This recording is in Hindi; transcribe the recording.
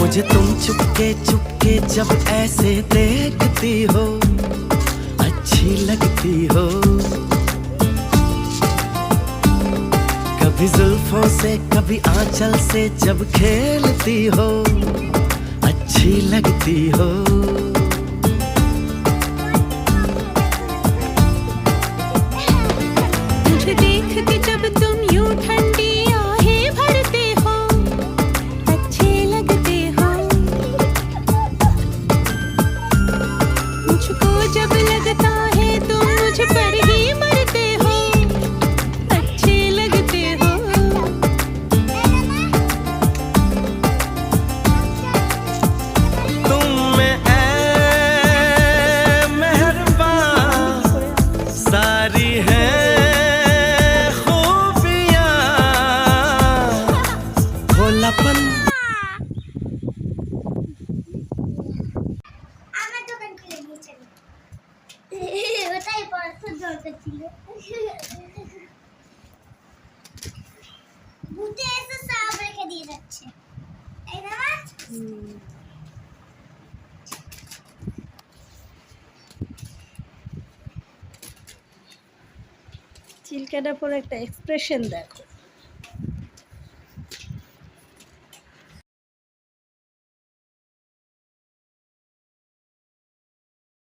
मुझे तुम चुपके चुपके जब ऐसे देखती हो अच्छी लगती हो। कभी जुल्फों से कभी आंचल से जब खेलती हो अच्छी लगती हो। मुझे देख के जब तुम यूं ठंडी आहें भरते हो अच्छे लगते हो। मुझको जब लगता है तुम मुझ पर ही मरते हो अच्छे लगते हो। तुम में ऐ मेहरबान सारी है खूबियां, भोलापन। আমার দোকান খুলে দিয়েছেন ওটাই পছন্দ দরকার ছিল। ভূতে এসে সব রেখে দিয়ে যাচ্ছে তাই না? চিলকাটার পর একটা এক্সপ্রেশন দেখো।